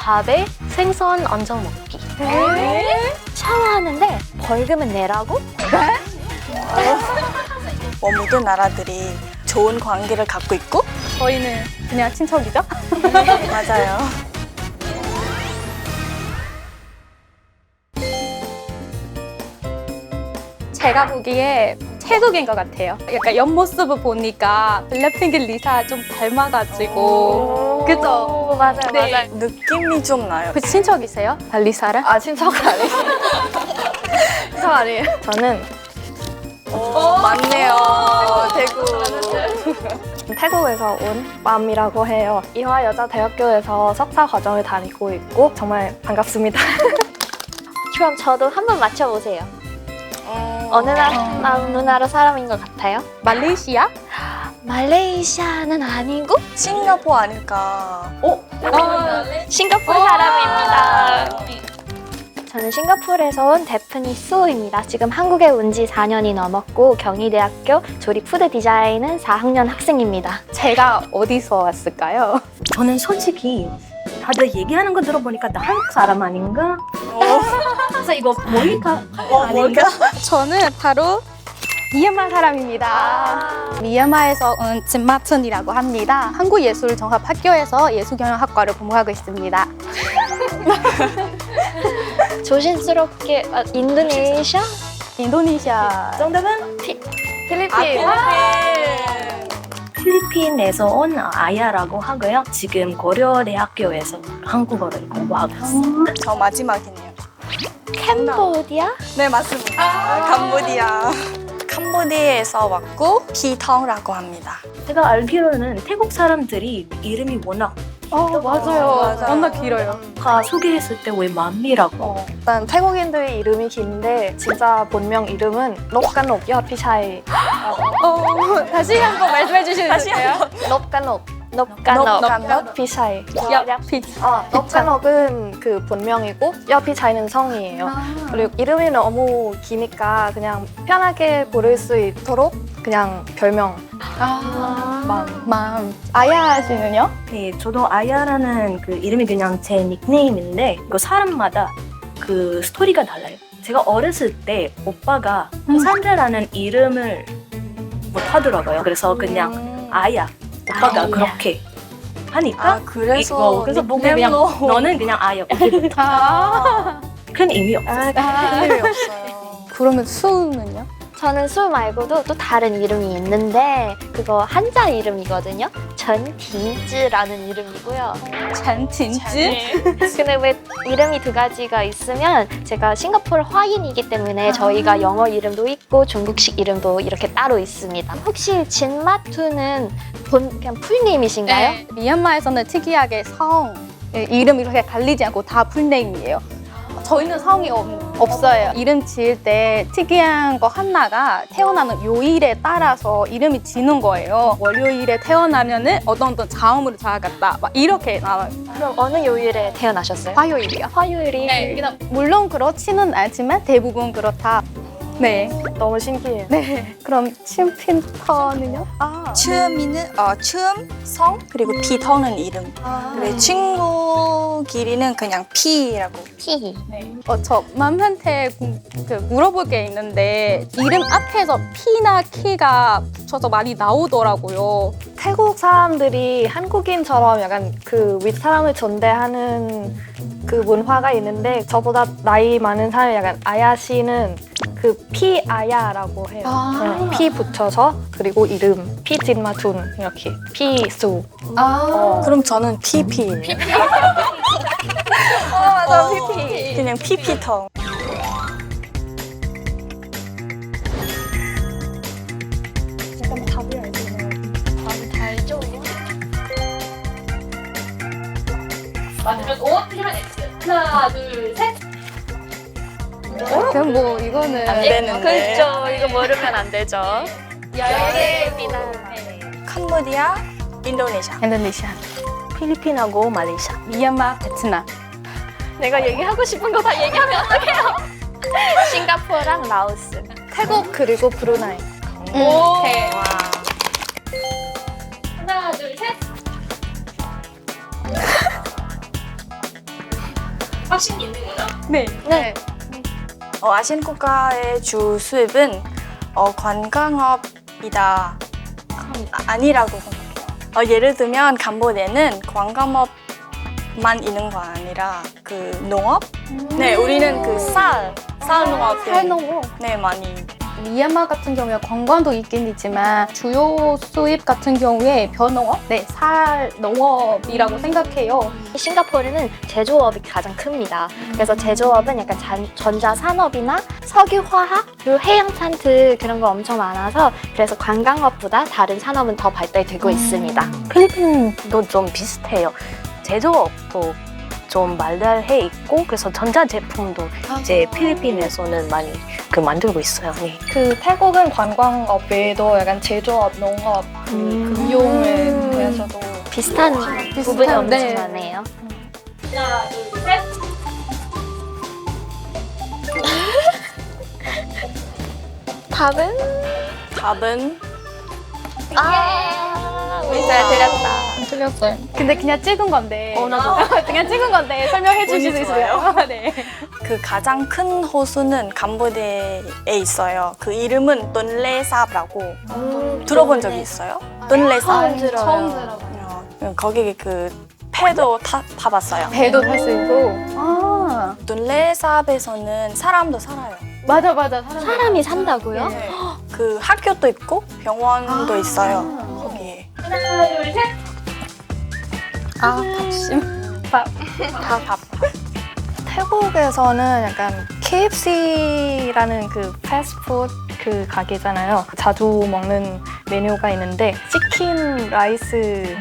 밥에 생선 얹어 먹기. 샤워하는데 벌금은 내라고? 모든 나라들이 좋은 관계를 갖고 있고 저희는 그냥 친척이죠? 맞아요. 제가 보기에 태국인 것 같아요. 약간 옆모습을 보니까 블랙핑크 리사 좀 닮아가지고. 그죠? 맞아요, 네. 맞아요. 느낌이 좀 나요. 그 친척이세요? 리사랑? 아, 친척 아니에요. 친척 아니에요. 저는 맞네요. 대구. 태국에서 온 맘이라고 해요. 이화여자대학교에서 석사 과정을 다니고 있고 정말 반갑습니다. 그럼 저도 한번 맞춰보세요. 어느 나라 사람인 것 같아요? 말레이시아? 말레이시아는 아니고 싱가포르 아닐까. 싱가포르 사람입니다. 저는 싱가포르에서 온 데프니 수호입니다. 지금 한국에 온 지 4년이 넘었고 경희대학교 조립 푸드 디자인은 4학년 학생입니다. 제가 어디서 왔을까요? 저는 솔직히 다들 얘기하는 거 들어보니까 나 한국 사람 아닌가? 그래서 이거 모니카 아닌가? 저는 바로 미얀마 사람입니다. 미얀마에서 온 진마튼이라고 합니다. 한국예술종합학교에서 예술경영학과를 공부하고 있습니다. 조심스럽게 인도네시아? 인도네시아. 정답은 필리핀. 필리핀에서 온 아야라고 하고요. 지금 고려대학교에서 한국어를 공부하고 있습니다. 저 마지막이네요. 캄보디아? 네, 맞습니다. 캄보디아. 캄보디아에서 왔고 피텅라고 합니다. 제가 알기로는 태국 사람들이 이름이 워낙 맞아요. 맞아요. 워낙 길어요. 아까 소개했을 때 왜 맘미라고 일단 태국인들의 이름이 긴데 진짜 본명 이름은 롭간롭 여피샤이. 다시 한 번 말씀해 주시면 돼요? 롭간롭. 롭간롭. 롭간롭? 피샤이. 옆피. 롭간롭은 그 본명이고 여피샤이는 성이에요. 그리고 이름이 너무 기니까 그냥 편하게 부를 수 있도록 그냥 별명. 맘. 아야 씨는요? 네, 저도 아야라는 그 이름이 그냥 제 닉네임인데 이거 사람마다 그 스토리가 달라요. 제가 어렸을 때 오빠가 산자라는 이름을 못 하더라고요. 그래서 그냥 아야. 오빠가 그렇게 하니까 아, 그래서 그래서 보고 그냥 닉네임으로. 너는 그냥 아야. 오케이부터. 큰 의미 없어요. 이름이 없어요. 그러면 수는요? 저는 수 말고도 또 다른 이름이 있는데 그거 한자 이름이거든요. 전딩즈라는 이름이고요. 잔틴즈? 근데 왜 이름이 두 가지가 있으면 제가 싱가포르 화인이기 때문에 저희가 영어 이름도 있고 중국식 이름도 이렇게 따로 있습니다. 혹시 진마투는 그냥 풀네임이신가요? 네. 미얀마에서는 특이하게 성 이름 이렇게 갈리지 않고 다 풀네임이에요. 저희는 성이 없어요. 이름 지을 때 특이한 거 하나가 태어나는 요일에 따라서 이름이 지는 거예요. 월요일에 태어나면은 어떤 자음으로 자아갔다. 막 이렇게 나와요. 그럼 어느 요일에 태어나셨어요? 화요일이요. 화요일이 그냥 물론 그렇지는 않지만 대부분 그렇다. 네. 너무 신기해요. 네. 그럼 춤핀터는요? 춤이는 춤, 성, 그리고 피텅은 이름. 그리고 친구끼리는 그냥 피라고. 티. 저 맘한테 물어볼 게 있는데 이름 앞에서 P나 K가 붙여서 많이 나오더라고요. 태국 사람들이 한국인처럼 약간 그 윗사람을 존대하는 그 문화가 있는데 저보다 나이 많은 사람이 약간 아야 씨는 그 피아야라고 해요. 네, 피 붙여서 그리고 이름 피진마툰 이렇게 피수. 그럼 저는 피피예요. 맞아 피피. 그냥 피피텅. 약간 답이 알잖아요. 답이 달죠. 맞으면 O 앞이면 X. 하나, 둘, 셋. 그럼 뭐 이거는 안 되는데. 그렇죠. 이거 모르면 안 되죠. 열개입니다. 캄보디아, 인도네시아. 인도네시아, 필리핀하고 말레이시아. 미얀마, 베트남. 내가 얘기하고 싶은 거 다 얘기하면 어떡해요? 싱가포르랑 라오스, 태국 그리고 브루나이. 오케이. 하나, 둘, 셋. 확신이 있는 거죠? 네. 네. 아시안 국가의 주 수입은 관광업이다 아니라고 생각해요. 예를 들면 캄보디아는 관광업만 있는 거 아니라 그 농업? 네, 우리는 그 쌀 농업 살농업. 네 많이. 미얀마 같은 경우에 관광도 있긴 있지만 주요 수입 같은 경우에 벼농업, 네, 살 농업이라고 생각해요. 싱가포르는 제조업이 가장 큽니다. 그래서 제조업은 약간 전자산업이나 석유화학, 그리고 해양산트 그런 거 엄청 많아서 그래서 관광업보다 다른 산업은 더 발달되고 있습니다. 필리핀도 좀 비슷해요. 제조업도 좀 발달해 있고 그래서 전자제품도 이제 필리핀에서는 많이 만들고 있어요. 네. 그 태국은 관광업 외에도 약간 제조업, 농업, 그 금융에 대해서도 비슷한 부분이 엄청 네. 많네요. 하나, 둘, 셋. 답은 잘 들렸다. 틀렸어요. 근데 그냥 찍은 건데. 나도. 그냥 찍은 건데 설명해 주실 수 있어요? 네. 그 가장 큰 호수는 캄보디아에 있어요. 그 이름은 돈레삽라고 들어본 적이 있어요? 돈레삽. 처음 들어. 거기 그 배도 타봤어요. 배도 탈 수 있고. 아, 돈레삽에서는 사람도 살아요. 맞아. 사람이 산다고요? 네. 그 학교도 있고 병원도 있어요. 거기에. 하나, 둘, 셋. 아, 탑심. 밥. 태국에서는 약간 KFC라는 그 패스트푸드 그 가게잖아요. 자주 먹는 메뉴가 있는데 치킨 라이스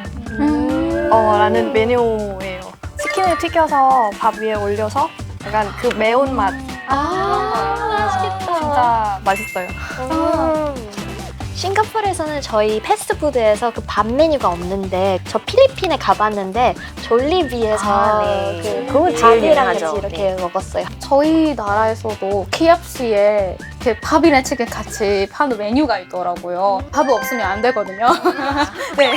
라는 메뉴예요. 치킨을 튀겨서 밥 위에 올려서 약간 그 매운맛 맛있겠다. 진짜 맛있어요. 싱가포르에서는 저희 패스트푸드에서 그 밥 메뉴가 없는데 저 필리핀에 가봤는데 졸리비에서 네. 그 그거 제일 밥이랑 같이 유명하죠. 이렇게 먹었어요. 저희 나라에서도 KFC에 이렇게 밥이랑 치킨 같이 파는 메뉴가 있더라고요. 밥이 없으면 안 되거든요. 네.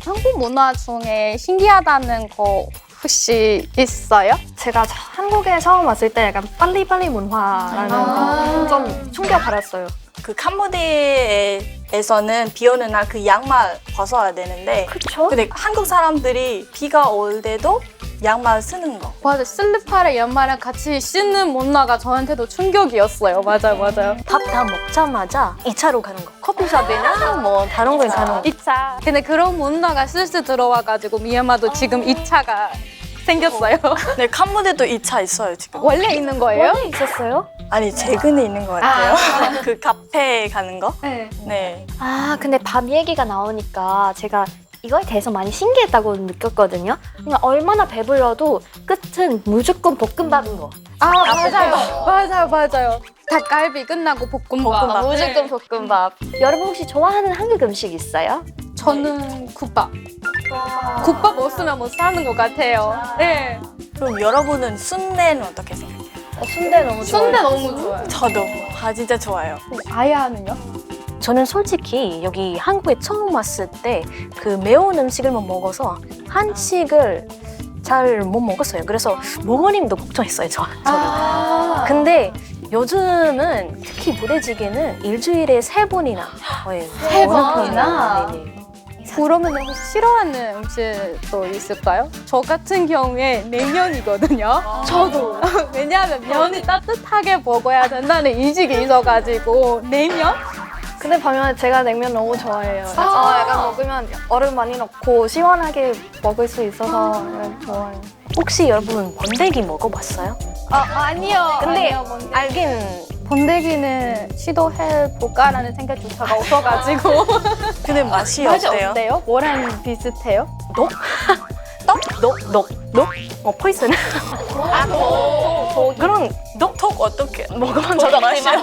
한국 문화 중에 신기하다는 거 혹시 있어요? 제가 한국에 처음 왔을 때 약간 빨리빨리 문화라는 거 좀 충격받았어요. 그 캄보디아에서는 비 오는 날 그 양말 벗어야 되는데 그쵸? 근데 한국 사람들이 비가 올 때도 양말 쓰는 거. 맞아, 슬리퍼랑 양말이랑 같이 신는 문화가 저한테도 충격이었어요. 맞아요. 밥 다 먹자마자 2차로 가는 거. 커피숍이나 뭐 다른 거에 가는 거. 2차. 근데 그런 문화가 슬슬 들어와가지고 미얀마도 지금 2차가 생겼어요. 네, 캄보디아도 2차 있어요 지금. 원래 있는 거예요? 있었어요? 아니 최근에 있는 것 같아요. 그 카페 가는 거. 네. 네. 아, 근데 밥 얘기가 나오니까 제가 이거에 대해서 많이 신기했다고 느꼈거든요. 그냥 얼마나 배불러도 끝은 무조건 볶음밥인 거. 아, 맞아요. 닭갈비 끝나고 볶음밥. 무조건 볶음밥. 여러분 혹시 좋아하는 한국 음식 있어요? 저는 국밥. 국밥 없으면 못 사는 것 같아요. 네. 그럼 여러분은 순대는 어떻게 생각해요? 순대 너무 좋아요. 순대 너무 좋아요. 저도. 진짜 좋아요. 아야는요? 저는 솔직히 여기 한국에 처음 왔을 때 그 매운 음식을만 먹어서 한식을 잘 못 먹었어요. 그래서 부모님도 걱정했어요, 저를. 근데 요즘은 특히 부대찌개는 일주일에 3번이나 거의 세 먹는 번이나? 편이에요. 네네. 그러면 혹시 싫어하는 음식도 있을까요? 저 같은 경우에 냉면이거든요. 저도. 왜냐하면 면이 따뜻하게 먹어야 된다는 인식이 있어가지고 냉면? 근데 보면 제가 냉면 너무 좋아해요. 약간 먹으면 얼음 많이 넣고 시원하게 먹을 수 있어서 약간 좋아요. 혹시 여러분 번데기 먹어봤어요? 아니요. 근데 아니요, 번데기. 알긴 번데기는 시도해볼까라는 생각조차가 없어가지고. 근데 맛이 맛이 어때요? 어때요? 뭐랑 비슷해요? 녹? 포이즌. 그런 톡 어떻게? 먹으면 저도 맛이요.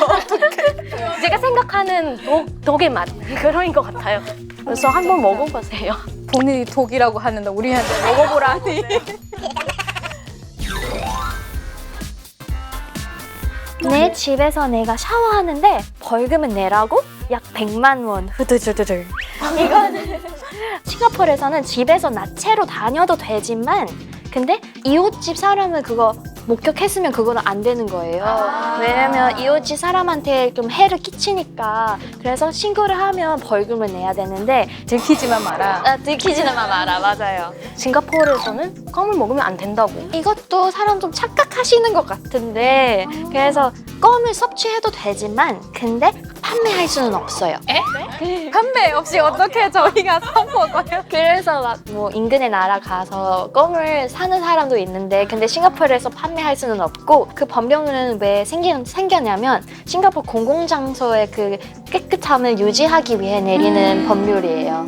제가 생각하는 독의 맛 그런 것 같아요. 그래서 한번 먹어보세요. 본인이 독이라고 하는데 우리한테 먹어보라니. 내 집에서 내가 샤워하는데 벌금은 내라고? 약 100만 원 후두두두두. 싱가포르에서는 집에서 나체로 다녀도 되지만 근데 이웃집 사람은 그거 목격했으면 그거는 안 되는 거예요. 왜냐면 이웃집 사람한테 좀 해를 끼치니까. 그래서 신고를 하면 벌금을 내야 되는데 들키지만 마라. 들키지는 마라. 맞아요. 싱가포르에서는 껌을 먹으면 안 된다고. 이것도 사람 좀 착각하시는 것 같은데 그래서 껌을 섭취해도 되지만 근데 판매할 수는 없어요. 판매 없이 어떻게 저희가 사 먹어요? 그래서 막 뭐 인근의 나라 가서 껌을 사는 사람도 있는데 근데 싱가포르에서 판매할 수는 없고 그 법령은 왜 생겼냐면 싱가포르 공공장소의 그 깨끗함을 유지하기 위해 내리는 법률이에요.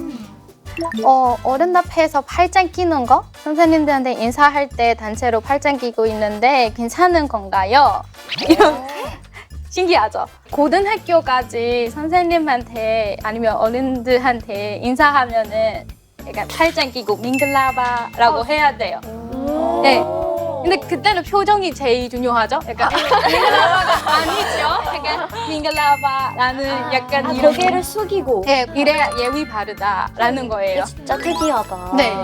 어른 앞에서 팔짱 끼는 거? 선생님들한테 인사할 때 단체로 팔짱 끼고 있는데 괜찮은 건가요? 이런 신기하죠? 고등학교까지 선생님한테 아니면 어른들한테 인사하면은 약간 팔짱 끼고 밍글라바라고 해야 돼요. 네. 근데 그때는 표정이 제일 중요하죠? 약간 밍글라바가 아니죠? 약간 밍글라바라는 약간 이런 고개를 숙이고 네, 이래야 예의 바르다라는 거예요. 진짜 특이하다. 네.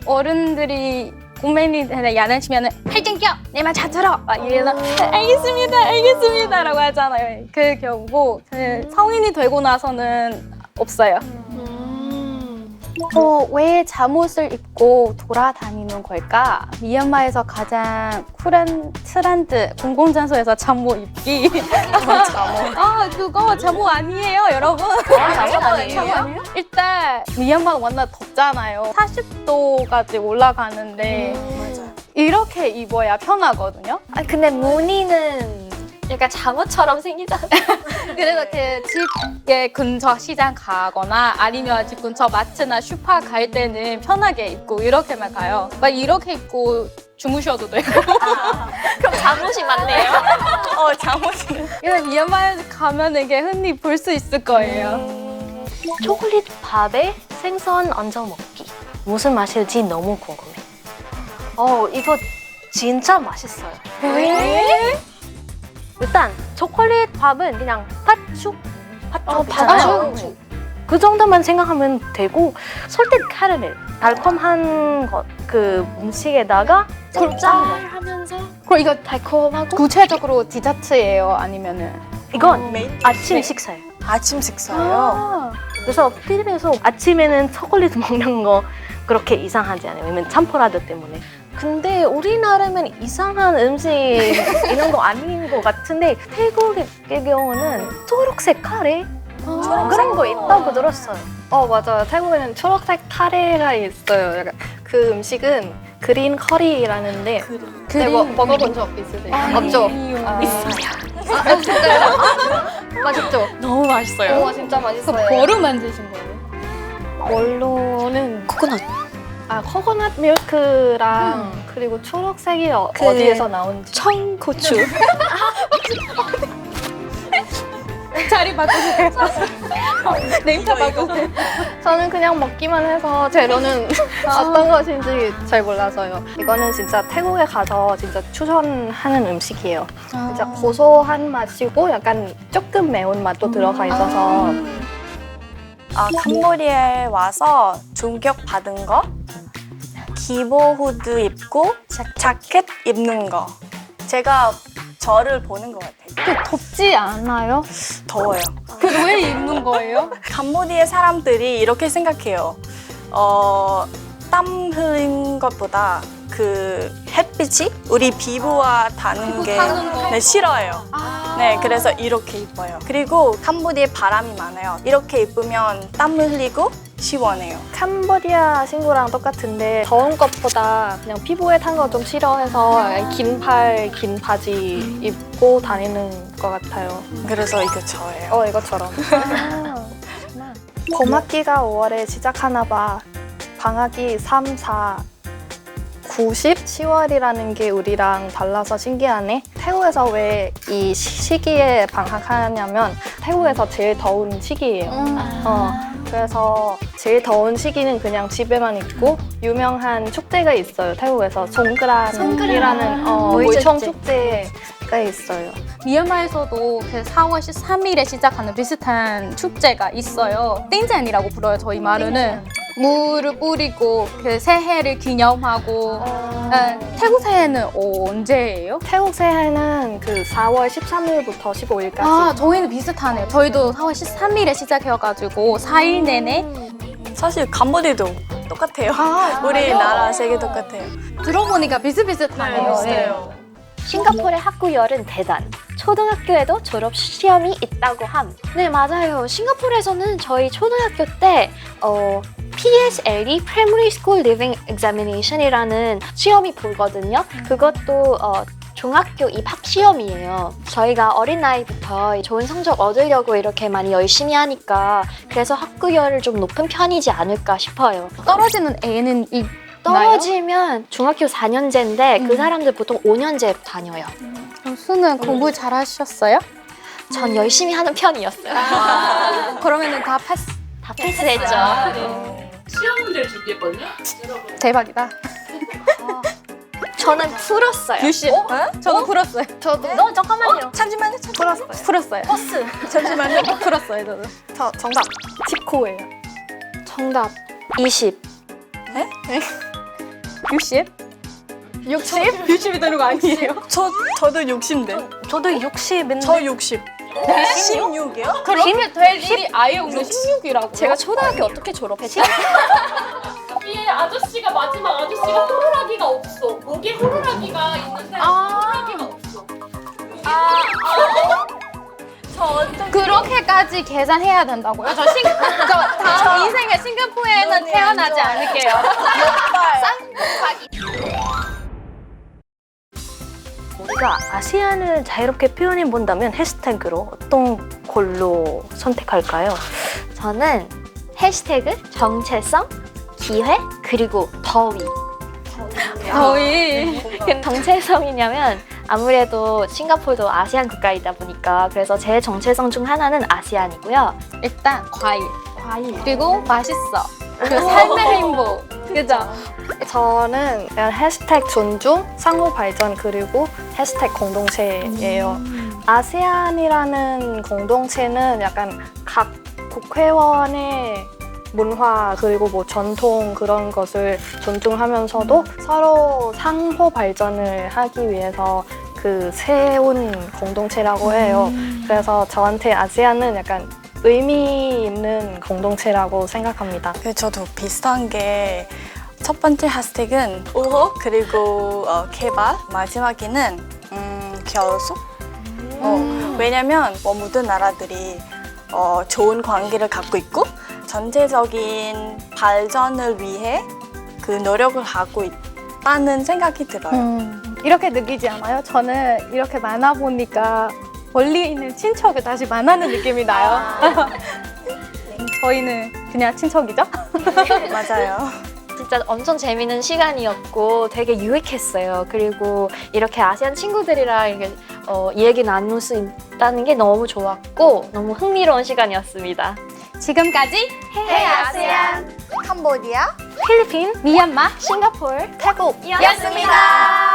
어른들이 꼬맹이한테 야단치면은 팔짱 껴! 내 말 잘 들어! 막 이래서 알겠습니다라고 하잖아요. 그 경우고 성인이 되고 나서는 없어요. 왜 잠옷을 입고 돌아다니는 걸까? 미얀마에서 가장 쿨한 트렌드 공공장소에서 잠옷 입기. 그거 잠옷 아니에요, 여러분. 잠옷 아니에요? 일단 미얀마는 완전 덥잖아요. 40도까지 올라가는데 이렇게 입어야 편하거든요. 근데 무늬는 약간 잠옷처럼 생기잖아요. 그래서 그 집에 근처 시장 가거나 아니면 집 근처 마트나 슈퍼 갈 때는 편하게 입고 이렇게만 가요. 막 이렇게 입고 주무셔도 돼요. 그럼 잠옷이 많네요. 잠옷이. 이런 미얀마에 가면 이게 흔히 볼 수 있을 거예요. 초콜릿 밥에 생선 얹어 먹기. 무슨 맛일지 너무 궁금해. 이거 진짜 맛있어요. 왜? 일단 초콜릿 밥은 그냥 팥죽 있잖아요. 팥죽. 그 정도만 생각하면 되고 설탕 카라멜 달콤한 것 그 음식에다가 짭짤하면서 그럼 이거 달콤하고 구체적으로 디저트예요? 아니면은 이건 메인 아침 식사예요. 아침 식사요. 그래서 필리핀에서 아침에는 초콜릿 먹는 거 그렇게 이상하지 않아요. 왜냐면 참포라드 때문에. 근데 우리나라면 이상한 음식 이런 거 아닌 것 같은데 태국의 경우는 초록색 카레 그런 거 있다고 들었어요. 맞아요. 태국에는 초록색 카레가 있어요. 약간 그 음식은 그린 커리라는데 네, 먹어본 적 있으세요? 없죠? 있어요. 진짜요? 맛있죠? 너무 맛있어요. 진짜 맛있어요. 뭐로 만드신 거예요? 원로는 코코넛. 코코넛 밀크랑 그리고 초록색이 어디에서 나온지 청고추. 자리 바꾸세요. 냉타 바꾸세요. 저는 그냥 먹기만 해서 재료는 어떤 것인지 잘 몰라서요. 이거는 진짜 태국에 가서 진짜 추천하는 음식이에요. 진짜 고소한 맛이고 약간 조금 매운 맛도 들어가 있어서 캄보디아에 와서 충격 받은 거 기보 후드 입고 자켓 입는 거 제가 저를 보는 것 같아요. 덥지 않아요? 더워요. 왜 입는 거예요? 캄보디아 사람들이 이렇게 생각해요. 땀 흘린 것보다 그 햇빛이 우리 피부와 닿는 게 네, 싫어요. 네, 그래서 이렇게 입어요. 그리고 캄보디아에 바람이 많아요. 이렇게 입으면 땀 흘리고 시원해요. 캄보디아 친구랑 똑같은데 더운 것보다 그냥 피부에 탄 거 좀 싫어해서 긴 팔, 긴 바지 입고 다니는 것 같아요. 그래서 이거 저예요. 이것처럼. 봄학기가 5월에 시작하나 봐. 방학이 3, 4, 90, 10월이라는 게 우리랑 달라서 신기하네. 태국에서 왜 이 시기에 방학하냐면 태국에서 제일 더운 시기예요. 그래서 제일 더운 시기는 그냥 집에만 있고 유명한 축제가 있어요. 태국에서 송그란이라는 물총 축제가 있어요. 미얀마에서도 그 4월 13일에 시작하는 비슷한 축제가 있어요. 땡잔이라고 불러요, 저희 말로는. 물을 뿌리고 그 새해를 기념하고. 태국 새해는 언제예요? 태국 새해는 그 4월 13일부터 15일까지. 아, 저희는 비슷하네요. 저희도 4월 13일에 시작해가지고 4일 내내 사실 캄보디아도 똑같아요. 우리나라 세계 똑같아요. 들어보니까 비슷비슷하네요. 네. 싱가포르의 학구열은 대단. 초등학교에도 졸업 시험이 있다고 함. 네, 맞아요. 싱가포르에서는 저희 초등학교 때 PSLE (Primary School Living Examination이라는 시험이 보거든요. 그것도 중학교 입학 시험이에요. 저희가 어린 나이부터 좋은 성적 얻으려고 이렇게 많이 열심히 하니까 그래서 학구열을 좀 높은 편이지 않을까 싶어요. 떨어지는 애는 떨어지면 중학교 4년제인데 그 사람들 보통 5년제 다녀요. 수는 공부 잘하셨어요? 전 열심히 하는 편이었어요. 그러면은 다 패스. 다 패스했죠. 시험 문제를 준비했거든요. 대박이다. 저는 풀었어요. 유시. 저도 풀었어요. 저도 잠깐만요. 잠시만요. 풀었어요. 버스. 잠시만요. 풀었어요, 저도. 저 정답 19예요. 정답 20. 60? 60? 60이 되는 거 아니에요? 저도 60인데. 저도 60인데 저 60. 16이요? 그렇게 될 일이 아예 없는 16이라고. 제가 초등학교 어떻게 졸업했지? 여기에 아저씨가 마지막 아저씨가 호루라기가 없어. 목에 호루라기가 있는데 호루라기가 없어. 그렇게까지 계산해야 된다고요? 저 다음 인생에 싱가포르에는 태어나지 않을게요. 우리가 아시안을 자유롭게 표현해 본다면 해시태그로 어떤 걸로 선택할까요? 저는 해시태그 정체성, 기회, 그리고 더위. 더위. 정체성이냐면 아무래도 싱가포르도 아시안 국가이다 보니까 그래서 제 정체성 중 하나는 아시안이고요. 일단 과일. 그리고 맛있어. 그리고 삶의 행복. 그죠? 저는 그냥 해시태그 존중, 상호 발전 그리고 해시태그 공동체예요. 아세안이라는 공동체는 약간 각 국회의원의 문화 그리고 뭐 전통 그런 것을 존중하면서도 서로 상호 발전을 하기 위해서 그 세운 공동체라고 해요. 그래서 저한테 아세안은 약간 의미 있는 공동체라고 생각합니다. 저도 비슷한 게 첫 번째 해시태그는 우호 그리고 개발 마지막에는 결속. 왜냐면 모든 나라들이 좋은 관계를 갖고 있고 전체적인 발전을 위해 그 노력을 하고 있다는 생각이 들어요. 이렇게 느끼지 않아요? 저는 이렇게 만나보니까 멀리 있는 친척을 다시 만나는 느낌이 나요. 저희는 그냥 친척이죠? 맞아요. 진짜 엄청 재밌는 시간이었고 되게 유익했어요. 그리고 이렇게 아시안 친구들이랑 이렇게 얘기 나눌 수 있다는 게 너무 좋았고 너무 흥미로운 시간이었습니다. 지금까지 Hey 아세안! 캄보디아 필리핀, 미얀마 싱가포르, 태국이었습니다. 였습니다.